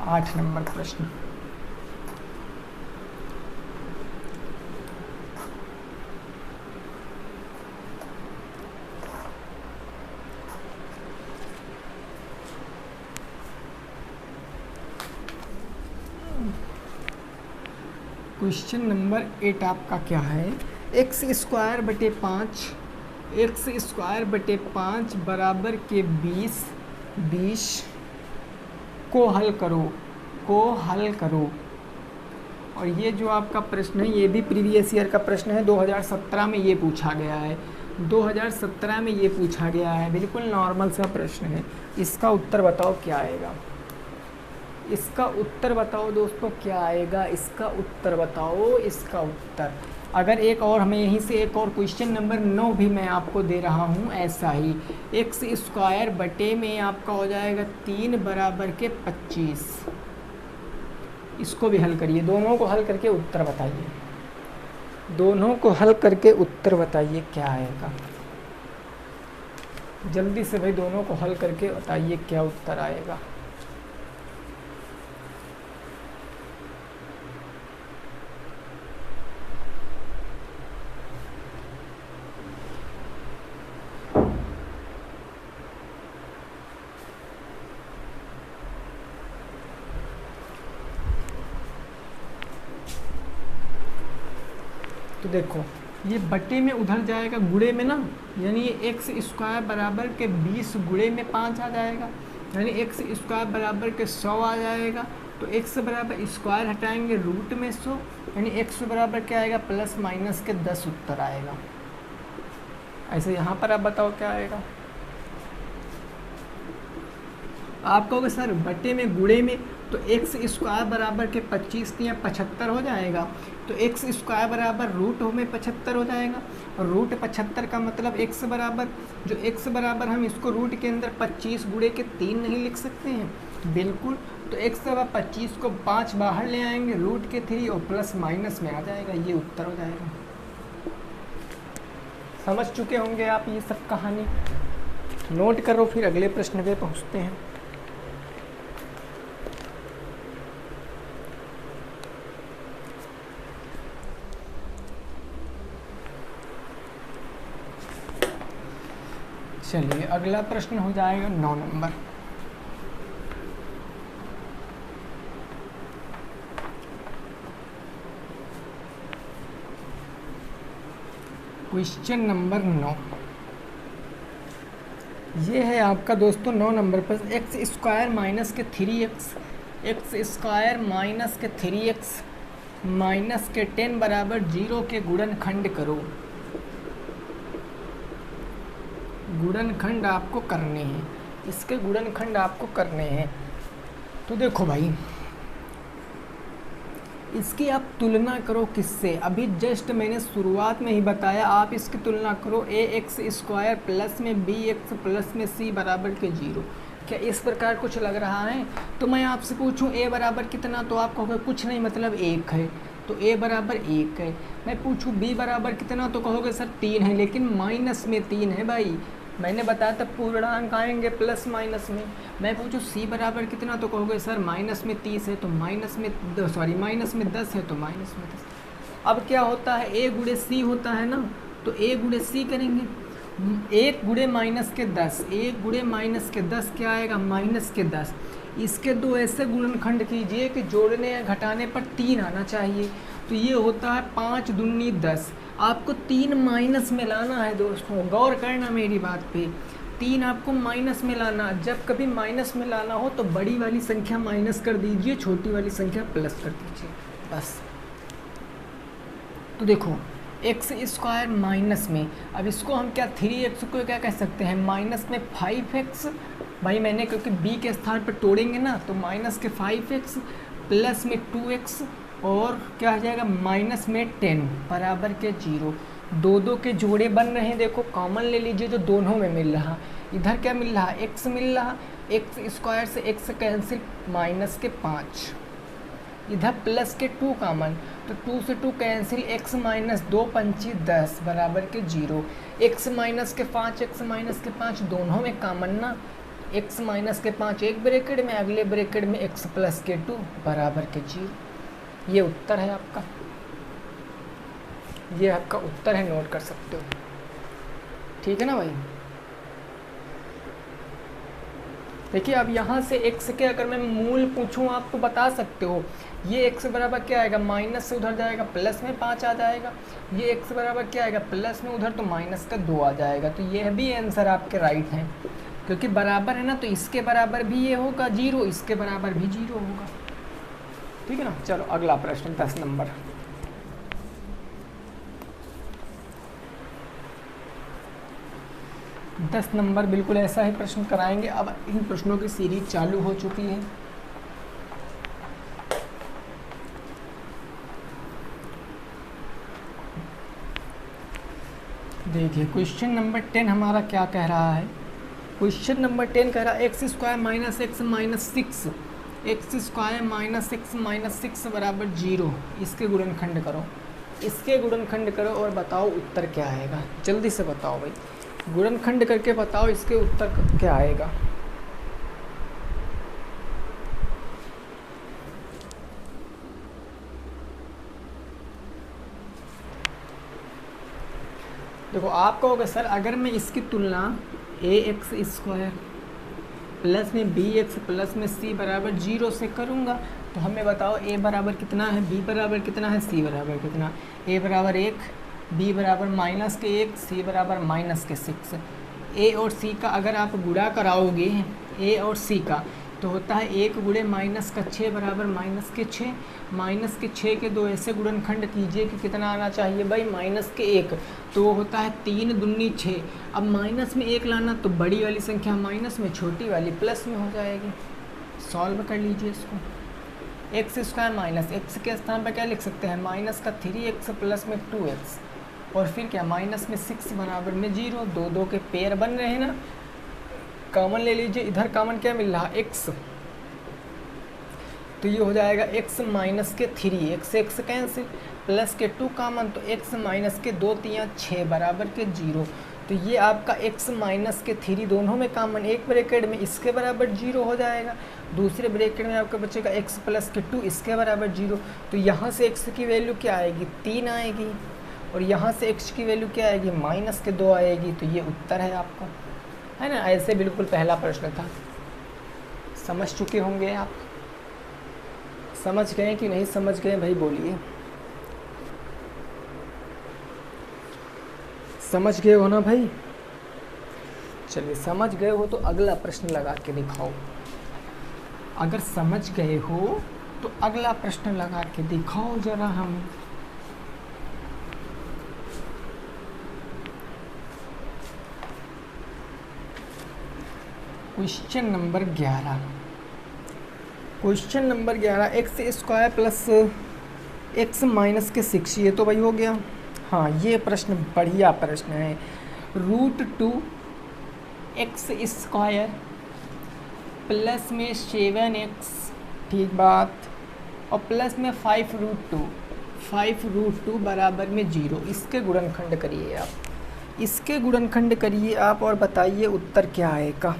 8 नंबर प्रश्न। क्वेश्चन नंबर 8 आपका क्या है, एक्स स्क्वायर बटे 5 बराबर के 20 को हल करो। और ये जो आपका प्रश्न है ये भी प्रीवियस ईयर का प्रश्न है, 2017 में ये पूछा गया है, 2017 में ये पूछा गया है, बिल्कुल नॉर्मल सा प्रश्न है। इसका उत्तर बताओ क्या आएगा, इसका उत्तर बताओ दोस्तों क्या आएगा, इसका उत्तर बताओ, इसका उत्तर। अगर एक और हमें यहीं से एक और क्वेश्चन नंबर 9 भी मैं आपको दे रहा हूँ ऐसा ही, एक्स स्क्वायर बटे में आपका हो जाएगा 3 बराबर के 25। इसको भी हल करिए, दोनों को हल करके उत्तर बताइए, दोनों को हल करके उत्तर बताइए क्या आएगा। जल्दी से भाई दोनों को हल करके बताइए क्या उत्तर आएगा। तो देखो ये बटे में उधर जाएगा गुणे में ना, यानी ये एक्स स्क्वायर बराबर के 20 गुणे में 5 आ जाएगा, यानी एक्स स्क्वायर बराबर के 100 आ जाएगा। तो एक्स बराबर स्क्वायर हटाएंगे रूट में 100, यानी एक्स बराबर क्या आएगा प्लस माइनस के 10 उत्तर आएगा। ऐसे यहाँ पर आप बताओ क्या आएगा। आप कहोगे सर बटे में गुणे में, तो एक्स स्क्वायर बराबर के 25 या 75 हो जाएगा, तो एक्स स्क्वायर बराबर रूट में 75 हो जाएगा। और रूट 75 का मतलब एक्स बराबर, जो एक्स बराबर हम इसको रूट के अंदर 25 गुणे के 3 नहीं लिख सकते हैं, बिल्कुल। तो एक्स बराबर 25 को 5 बाहर ले आएंगे, रूट के 3 और प्लस माइनस में आ जाएगा, ये उत्तर हो जाएगा। समझ चुके होंगे आप ये सब कहानी, नोट करो, फिर अगले प्रश्न पे पहुँचते हैं। चलिए अगला प्रश्न हो जाएगा 9 नंबर। क्वेश्चन नंबर 9 ये है आपका दोस्तों 9 नंबर पर, एक्स स्क्वायर माइनस के 3x, एक्स स्क्वायर माइनस के 3x माइनस के 10 बराबर 0 के गुणनखंड करो। गुणनखंड आपको करने हैं, इसके गुणनखंड आपको करने हैं। तो देखो भाई इसकी आप तुलना करो किससे, अभी जस्ट मैंने शुरुआत में ही बताया, आप इसकी तुलना करो ए एक्स स्क्वायर प्लस में बी एक्स प्लस में सी बराबर के 0। क्या इस प्रकार कुछ लग रहा है? तो मैं आपसे पूछूं ए बराबर कितना, तो आप कहोगे कुछ नहीं मतलब 1 है, तो ए बराबर 1 है। मैं पूछूं बी बराबर कितना, तो कहोगे सर 3 है, लेकिन माइनस में 3 है भाई, मैंने बताया था पूर्णांक आएंगे प्लस माइनस में। मैं पूछूं सी बराबर कितना, तो कहोगे सर माइनस में 30 है, तो माइनस में 10 है, तो माइनस में 10। अब क्या होता है, ए गुणे सी होता है ना, तो ए गुणे सी करेंगे, 1 गुणे माइनस के 10, 1 गुणे माइनस के 10 क्या आएगा माइनस के 10। इसके दो ऐसे गुणनखंड कीजिए कि जोड़ने या घटाने पर 3 आना चाहिए, तो ये होता है 5 दूनी 10। आपको 3 माइनस में लाना है दोस्तों, गौर करना मेरी बात पे, 3 आपको माइनस में लाना। जब कभी माइनस में लाना हो तो बड़ी वाली संख्या माइनस कर दीजिए, छोटी वाली संख्या प्लस कर दीजिए, बस। तो देखो एक्स स्क्वायर माइनस में, अब इसको हम क्या 3x को क्या कह सकते हैं माइनस में 5x, भाई मैंने क्योंकि b के स्थान पर तोड़ेंगे ना, तो माइनस के 5x प्लस में 2x और क्या हो जाएगा माइनस में 10 बराबर के 0। 2 के जोड़े बन रहे हैं, देखो कॉमन ले लीजिए जो दोनों में मिल रहा, इधर क्या मिल रहा x मिल रहा, एक्स स्क्वायर से x कैंसिल माइनस के 5, इधर प्लस के 2 कॉमन, तो 2 से 2 कैंसिल, x माइनस 2 पंची 10 बराबर के 0। x माइनस के 5 x माइनस के 5 दोनों में कॉमन ना, x माइनस के 5 एक ब्रैकेट में, अगले ब्रैकेट में x प्लस के 2 बराबर के 0। ये उत्तर है आपका, ये आपका उत्तर है, नोट कर सकते हो, ठीक है ना भाई। देखिए अब यहाँ से x के अगर मैं मूल पूछूँ आप तो बता सकते हो, ये x बराबर क्या आएगा, माइनस से उधर जाएगा प्लस में 5 आ जाएगा, ये x बराबर क्या आएगा, प्लस में उधर तो माइनस का 2 आ जाएगा। तो यह भी आंसर आपके राइट हैं, क्योंकि बराबर है ना, तो इसके बराबर भी ये होगा 0, इसके बराबर भी 0 होगा। ठीक है ना। चलो अगला प्रश्न 10 नंबर। दस नंबर बिल्कुल ऐसा ही प्रश्न कराएंगे। अब इन प्रश्नों की सीरीज चालू हो चुकी है। देखिए क्वेश्चन नंबर 10 हमारा क्या कह रहा है। क्वेश्चन नंबर 10 कह रहा है x square minus x minus 6, x square minus x minus 6 बराबर 0। इसके गुणनखंड करो, इसके गुणनखंड करो और बताओ उत्तर क्या आएगा। जल्दी से बताओ भाई, गुणनखंड करके बताओ इसके उत्तर क्या आएगा। देखो आप कहोगे सर अगर मैं इसकी तुलना ए एक्स स्क्वायर प्लस में बी एक्स प्लस में सी बराबर 0 से करूँगा तो हमें बताओ ए बराबर कितना है, बी बराबर कितना है, सी बराबर कितना। ए बराबर 1, बी बराबर माइनस के 1, सी बराबर माइनस के 6। ए और सी का अगर आप गुणा कराओगे, ए और सी का, तो होता है 1 गुणे माइनस का 6 बराबर माइनस के 6। माइनस के 6 के 2 ऐसे गुणनखंड कीजिए कि कितना आना चाहिए भाई, माइनस के 1, तो वो होता है 3 दूनी 6। अब माइनस में 1 लाना तो बड़ी वाली संख्या माइनस में, छोटी वाली प्लस में हो जाएगी। सॉल्व कर लीजिए इसको। एक्स स्क्वायर माइनस एक्स के स्थान पर क्या लिख सकते हैं, माइनस का 3x प्लस में 2x, और फिर क्या माइनस में 6 बराबर में 0। 2 2 के पेयर बन रहे हैं ना, कॉमन ले लीजिए। इधर कॉमन क्या मिल रहा, x, तो ये हो जाएगा x माइनस के 3, x कैंसिल, प्लस के 2 कॉमन, तो x माइनस के 2 3 6 बराबर के 0। तो ये आपका x माइनस के 3 दोनों में कॉमन, एक ब्रैकेट में इसके बराबर 0 हो जाएगा, दूसरे ब्रैकेट में आपका बचेगा x प्लस के 2 इसके बराबर 0। तो यहाँ से x की वैल्यू क्या आएगी, 3 आएगी, और यहाँ से x की वैल्यू क्या आएगी, माइनस के 2 आएगी। तो ये उत्तर है आपका, है ना। ऐसे बिल्कुल पहला प्रश्न था। समझ चुके होंगे आप, समझ गए कि नहीं समझ गए भाई बोलिए। समझ गए हो ना भाई। चलिए समझ गए हो तो अगला प्रश्न लगा के दिखाओ। अगर समझ गए हो तो अगला प्रश्न लगा के दिखाओ जरा हम। Question number 11। Question number 11 x square plus x minus के 6, ये तो भाई हो गया। हाँ ये प्रश्न बढ़िया प्रश्न है। √2 एक्स स्क्वायर प्लस में 7x, ठीक बात, और प्लस में 5√2 बराबर में 0। इसके गुणनखंड करिए आप, इसके गुणनखंड करिए आप और बताइए उत्तर क्या आएगा।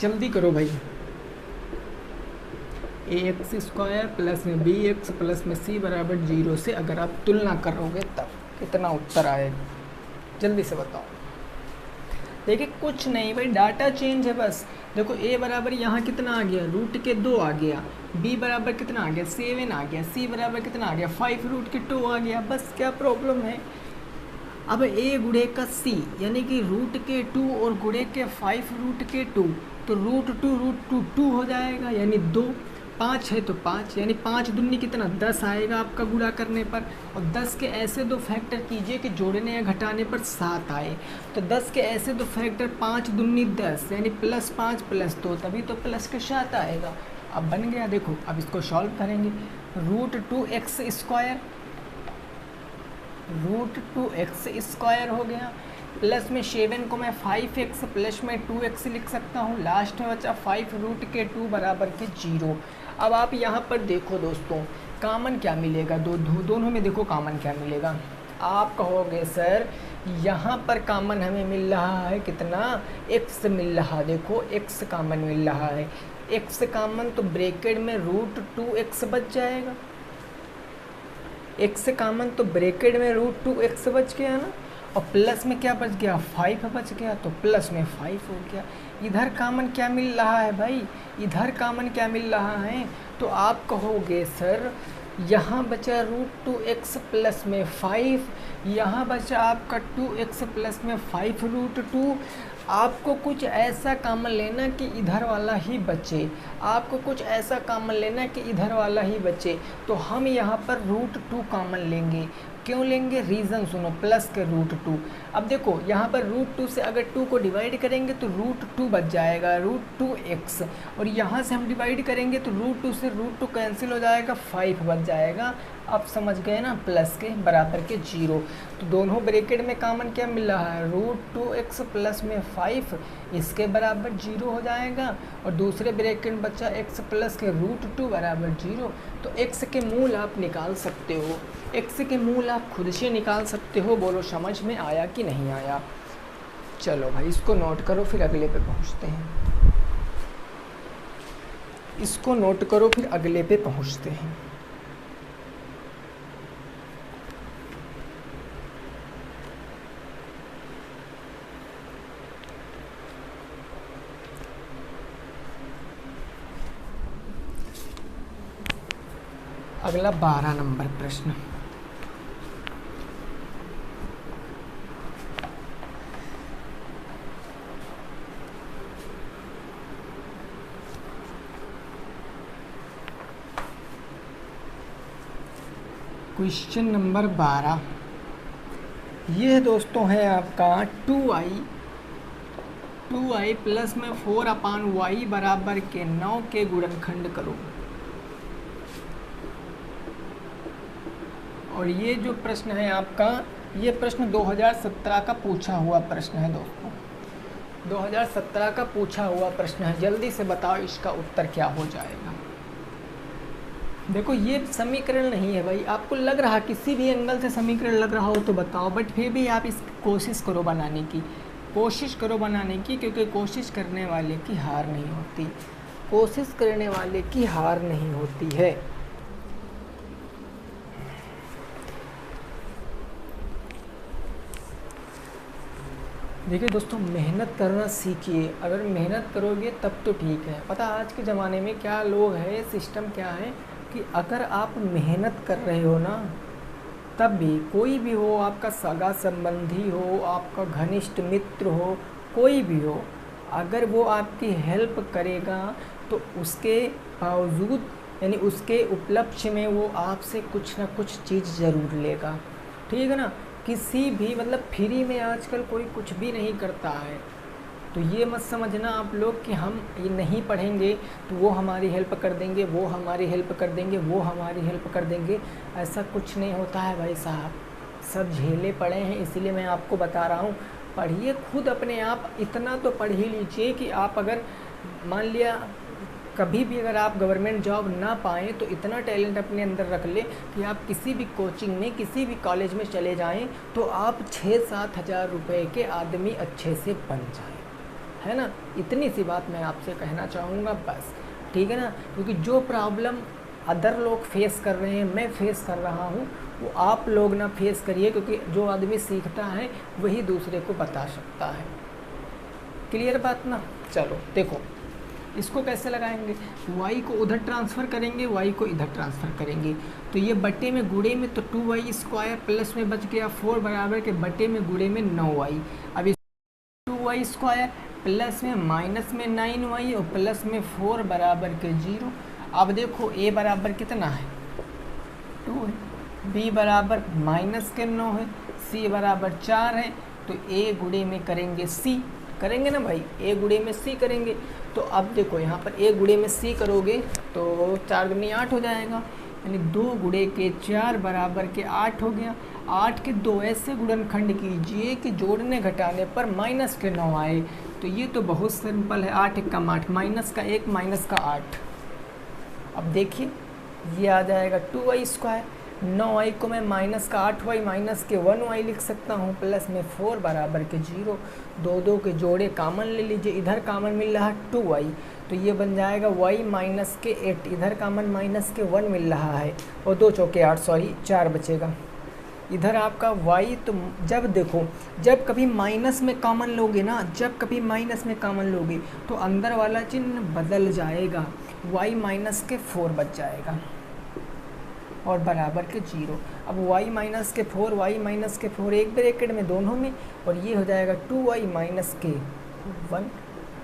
जल्दी करो भाई। ax स्क्वायर प्लस में bx प्लस में c बराबर 0 से अगर आप तुलना करोगे तब कितना उत्तर आएगा, जल्दी से बताओ। देखिए कुछ नहीं भाई, डाटा चेंज है बस। देखो a बराबर यहाँ कितना आ गया, √2 आ गया, b बराबर कितना आ गया, 7 आ गया, c बराबर कितना आ गया, 5√2 आ गया। बस क्या प्रॉब्लम है। अब a गुणे का c यानी कि √2 और गुणे के 5√2, तो √2 हो जाएगा, यानी 2। 5 है तो 5, यानी 5 दूनी कितना 10 आएगा आपका गुणा करने पर। और 10 के ऐसे 2 फैक्टर कीजिए कि जोड़ने या घटाने पर 7 आए। तो 10 के ऐसे 2 फैक्टर, 5 दूनी 10, यानी +5 +2, तभी तो प्लस के 7 आएगा। अब बन गया। देखो अब इसको सॉल्व करेंगे। √2 एक्स स्क्वायर हो गया, प्लस में 7 को मैं 5x प्लस में 2x लिख सकता हूँ। लास्ट में बचा 5√2 बराबर के 0। अब आप यहाँ पर देखो दोस्तों, कॉमन क्या मिलेगा, दोनों में देखो कॉमन क्या मिलेगा। आप कहोगे सर यहाँ पर कॉमन हमें मिल रहा है कितना, x मिल रहा। देखो x कॉमन मिल रहा है, x कॉमन, तो ब्रैकेट में √2x बच जाएगा। x कॉमन तो ब्रैकेट में √2x बच गया ना। और प्लस में क्या बच गया, 5 बच गया, तो प्लस में 5 हो गया। इधर कॉमन क्या मिल रहा है भाई, इधर कॉमन क्या मिल रहा है, तो आप कहोगे सर यहाँ बचा √2x प्लस में 5, यहाँ बचा आपका 2x प्लस में 5 √2। आपको कुछ ऐसा कॉमन लेना कि इधर वाला ही बचे, आपको कुछ ऐसा कॉमन लेना कि इधर वाला ही बचे। तो हम यहाँ पर √2 कॉमन लेंगे। क्यों लेंगे, रीज़न सुनो, प्लस के √2। अब देखो यहाँ पर √2 से अगर 2 को डिवाइड करेंगे तो √2 बच जाएगा, √2x, और यहाँ से हम डिवाइड करेंगे तो √2 से √2 कैंसिल हो जाएगा, 5 बच जाएगा। अब समझ गए ना, प्लस के बराबर के 0। तो दोनों ब्रैकेट में कॉमन क्या मिल रहा है, √2x प्लस में 5, इसके बराबर 0 हो जाएगा, और दूसरे ब्रैकेट में बचा x प्लस के √2 बराबर 0। तो x के मूल आप निकाल सकते हो, x के मूल आप खुद से निकाल सकते हो। बोलो समझ में आया कि नहीं आया। चलो भाई इसको नोट करो, फिर अगले पे पहुँचते हैं। इसको नोट करो, फिर अगले पे पहुँचते हैं। अगला 12 नंबर प्रश्न। क्वेश्चन नंबर 12 ये दोस्तों है आपका 2i प्लस में 4/y बराबर के 9 के गुणनखंड करो। और ये जो प्रश्न है आपका, ये प्रश्न 2017 का पूछा हुआ प्रश्न है दोस्तों, 2017 का पूछा हुआ प्रश्न है। जल्दी से बताओ इसका उत्तर क्या हो जाएगा। देखो ये समीकरण नहीं है भाई, आपको लग रहा किसी भी एंगल से समीकरण लग रहा हो तो बताओ, बट फिर भी आप इस कोशिश करो बनाने की, कोशिश करो बनाने की, क्योंकि कोशिश करने वाले की हार नहीं होती, कोशिश करने वाले की हार नहीं होती है। देखिए दोस्तों, मेहनत करना सीखिए, अगर मेहनत करोगे तब तो ठीक है। पता आज के ज़माने में क्या लोग है, सिस्टम क्या है कि अगर आप मेहनत कर रहे हो ना, तब भी कोई भी हो, आपका सगा संबंधी हो, आपका घनिष्ठ मित्र हो, कोई भी हो, अगर वो आपकी हेल्प करेगा तो उसके बावजूद यानी उसके उपलक्ष्य में वो आपसे कुछ ना कुछ चीज़ ज़रूर लेगा, ठीक है ना। किसी भी मतलब फ्री में आजकल कोई कुछ भी नहीं करता है। तो ये मत समझना आप लोग कि हम ये नहीं पढ़ेंगे तो वो हमारी हेल्प कर देंगे, वो हमारी हेल्प कर देंगे, वो हमारी हेल्प कर देंगे, ऐसा कुछ नहीं होता है भाई साहब। सब झेले पड़े हैं, इसीलिए मैं आपको बता रहा हूँ, पढ़िए खुद अपने आप। इतना तो पढ़ ही लीजिए कि आप अगर मान लिया कभी भी अगर आप गवर्नमेंट जॉब ना पाएँ तो इतना टैलेंट अपने अंदर रख ले कि आप किसी भी कोचिंग में, किसी भी कॉलेज में चले जाएं तो आप 6-7 हज़ार रुपये के आदमी अच्छे से बन जाएं, है ना। इतनी सी बात मैं आपसे कहना चाहूँगा बस, ठीक है ना। क्योंकि जो प्रॉब्लम अदर लोग फेस कर रहे हैं, मैं फेस कर रहा हूँ, वो आप लोग ना फेस करिए, क्योंकि जो आदमी सीखता है वही दूसरे को बता सकता है। क्लियर बात ना। चलो देखो इसको कैसे लगाएंगे, y को उधर ट्रांसफ़र करेंगे, y को इधर ट्रांसफ़र करेंगे, तो ये बटे में गुणे में तो 2y² प्लस में बच गया 4 बराबर के बटे में गुणे में 9y। अब इस 2y² प्लस में माइनस में 9y और प्लस में 4 बराबर के 0। अब देखो a बराबर कितना है 2 है, b बराबर माइनस के 9 है, c बराबर 4 है, तो a गुणे में करेंगे c, करेंगे ना भाई, a गुणे में c करेंगे। तो अब देखो यहाँ पर a गुणे में c करोगे तो 4 दूनी 8 हो जाएगा, यानी 2 गुणे के 4 बराबर के 8 हो गया। 8 के 2 ऐसे गुणनखंड कीजिए कि जोड़ने घटाने पर माइनस के 9 आए। तो ये तो बहुत सिंपल है, 8 × 8 माइनस का 1 माइनस का 8। अब देखिए ये आ जाएगा 2y², 9y को मैं माइनस का 8y माइनस के 1y लिख सकता हूँ, प्लस में 4 बराबर के 0। 2 के जोड़े कामन ले लीजिए, इधर कामन मिल रहा 2y, तो ये बन जाएगा y माइनस के 8, इधर कामन माइनस के 1 मिल रहा है, और 2 चौके 8 सॉरी 4 बचेगा। इधर आपका y, तो जब देखो जब कभी माइनस में कॉमन लोगे ना, जब कभी माइनस में कॉमन लोगे तो अंदर वाला चिन्ह बदल जाएगा, y माइनस के 4 बच जाएगा और बराबर के 0। अब y माइनस के 4, y माइनस के 4 एक ब्रैकेट में दोनों में, और ये हो जाएगा 2y माइनस के 1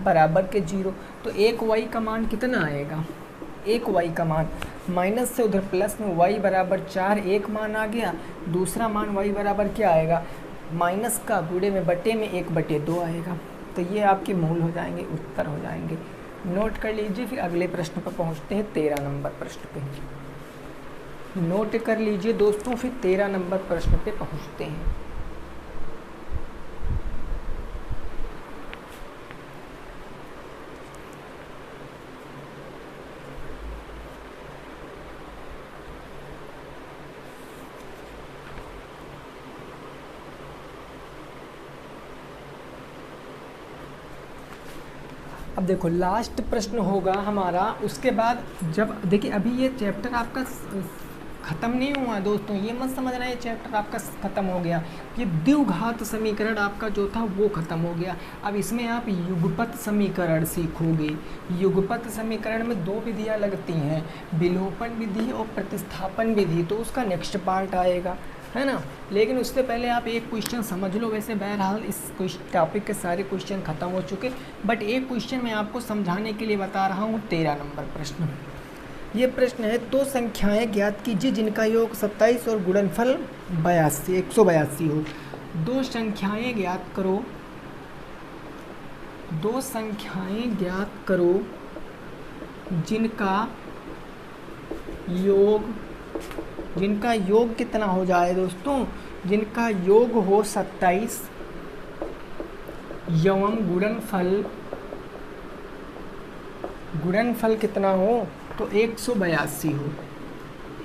बराबर के 0। तो एक y का मान कितना आएगा, एक y का मान माइनस से उधर प्लस में y बराबर 4 एक मान आ गया, दूसरा मान y बराबर क्या आएगा, माइनस का गुणे में बटे में 1/2 आएगा। तो ये आपके मूल हो जाएंगे, उत्तर हो जाएंगे। नोट कर लीजिए, फिर अगले प्रश्न पर पहुँचते हैं, 13 नंबर प्रश्न पे। नोट कर लीजिए दोस्तों, फिर 13 नंबर प्रश्न पे पहुँचते हैं। अब देखो लास्ट प्रश्न होगा हमारा, उसके बाद जब देखिए अभी ये चैप्टर आपका ख़त्म नहीं हुआ दोस्तों, ये मत समझना ये चैप्टर आपका ख़त्म हो गया। ये द्विघात समीकरण आपका जो था वो ख़त्म हो गया। अब इसमें आप युगपत समीकरण सीखोगे। युगपत समीकरण में 2 विधियाँ लगती हैं, विलोपन विधि और प्रतिस्थापन विधि, तो उसका नेक्स्ट पार्ट आएगा, है ना। लेकिन उससे पहले आप एक क्वेश्चन समझ लो। वैसे बहरहाल इस टॉपिक के सारे क्वेश्चन ख़त्म हो चुके, बट एक क्वेश्चन मैं आपको समझाने के लिए बता रहा हूँ। 13 नंबर प्रश्न, ये प्रश्न है, 2 संख्याएं ज्ञात कीजिए जिनका योग 27 और गुणनफल 182 हो। 2 संख्याएं ज्ञात करो, 2 संख्याएं ज्ञात करो जिनका योग कितना हो जाए दोस्तों, जिनका योग हो 27 एवं गुणनफल कितना हो, तो 182 हो,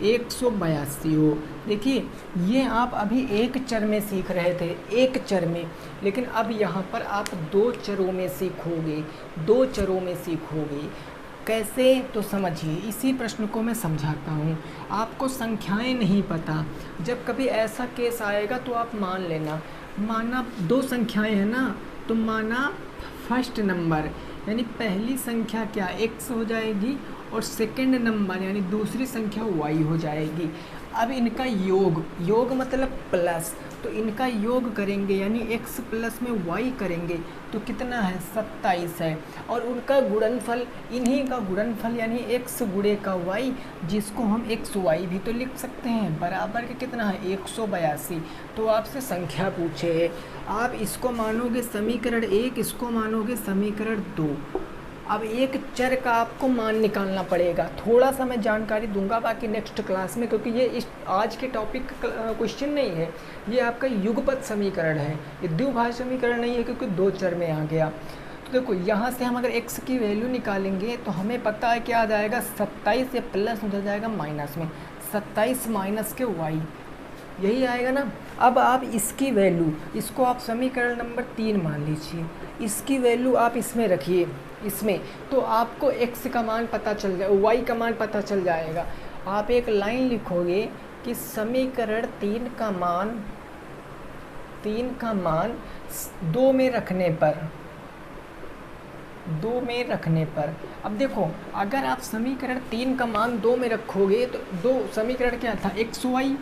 182 हो। देखिए ये आप अभी एक चर में सीख रहे थे, एक चर में, लेकिन अब यहाँ पर आप 2 चरों में सीखोगे, 2 चरों में सीखोगे। कैसे, तो समझिए, इसी प्रश्न को मैं समझाता हूँ। आपको संख्याएं नहीं पता, जब कभी ऐसा केस आएगा तो आप मान लेना, माना 2 संख्याएं हैं ना, तो माना फर्स्ट नंबर यानी पहली संख्या क्या x हो जाएगी और सेकंड नंबर यानी दूसरी संख्या y हो जाएगी। अब इनका योग मतलब प्लस, तो इनका योग करेंगे यानी x प्लस में y करेंगे तो कितना है, 27 है। और उनका गुणनफल, इन्हीं का गुणनफल यानी x गुणे का y, जिसको हम xy भी तो लिख सकते हैं, बराबर के कितना है, 182। तो आपसे संख्या पूछे, आप इसको मानोगे समीकरण 1, इसको मानोगे समीकरण 2। अब एक चर का आपको मान निकालना पड़ेगा। थोड़ा सा मैं जानकारी दूंगा बाकी नेक्स्ट क्लास में, क्योंकि ये इस आज के टॉपिक का क्वेश्चन नहीं है, ये आपका युगपत समीकरण है, ये द्विघात समीकरण नहीं है, क्योंकि 2 चर में आ गया। तो देखो यहाँ से हम अगर x की वैल्यू निकालेंगे तो हमें पता है क्या आ जाएगा, 27 से प्लस हो जाएगा माइनस में, 27 माइनस के y, यही आएगा ना। अब आप इसकी वैल्यू, इसको आप समीकरण नंबर 3 मान लीजिए, इसकी वैल्यू आप इसमें रखिए, इसमें, तो आपको x का मान पता चल जाए, y का मान पता चल जाएगा। आप एक लाइन लिखोगे कि समीकरण 3 का मान 2 में रखने पर, अब देखो अगर आप समीकरण 3 का मान 2 में रखोगे तो 2 समीकरण क्या था, xy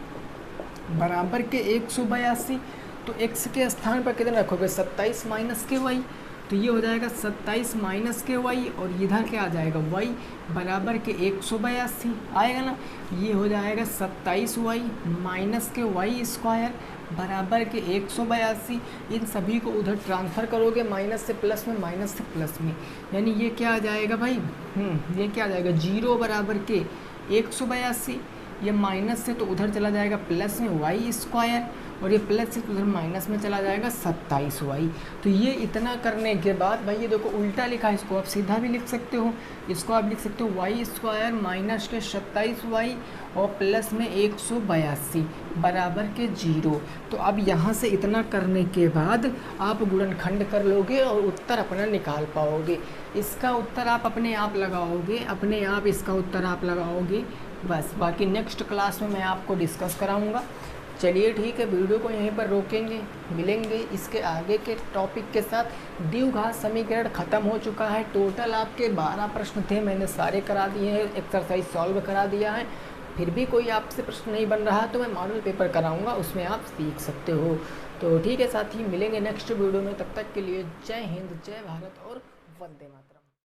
बराबर के 182, तो x के स्थान पर कितना रखोगे, 27 माइनस के y, तो ये हो जाएगा 27 माइनस के y, और इधर क्या आ जाएगा, y बराबर के 182 आएगा ना। ये हो जाएगा 27y माइनस के y स्क्वायर बराबर के 182। इन सभी को उधर ट्रांसफ़र करोगे, माइनस से प्लस में, माइनस से प्लस में, यानी ये क्या आ जाएगा भाई, ये क्या आ जाएगा, 0 बराबर के 182, ये माइनस से तो उधर चला जाएगा प्लस में y स्क्वायर, और ये प्लस से तो उधर माइनस में चला जाएगा 27y। तो ये इतना करने के बाद भाई ये देखो उल्टा लिखा है, इसको आप सीधा भी लिख सकते हो, इसको आप लिख सकते हो y स्क्वायर माइनस के 27y और प्लस में 182 बराबर के 0। तो अब यहाँ से इतना करने के बाद आप गुणनखंड कर लोगे और उत्तर अपना निकाल पाओगे। इसका उत्तर आप अपने आप लगाओगे, अपने आप इसका उत्तर आप लगाओगे बस। बाकी नेक्स्ट क्लास में मैं आपको डिस्कस कराऊंगा। चलिए ठीक है, वीडियो को यहीं पर रोकेंगे, मिलेंगे इसके आगे के टॉपिक के साथ। द्विघात समीकरण ख़त्म हो चुका है। टोटल आपके 12 प्रश्न थे, मैंने सारे करा दिए हैं, एक्सरसाइज सॉल्व करा दिया है। फिर भी कोई आपसे प्रश्न नहीं बन रहा तो मैं मॉडल पेपर कराऊंगा, उसमें आप सीख सकते हो। तो ठीक है साथी, मिलेंगे नेक्स्ट वीडियो में। तब तक के लिए जय हिंद, जय भारत और वंदे मातरम।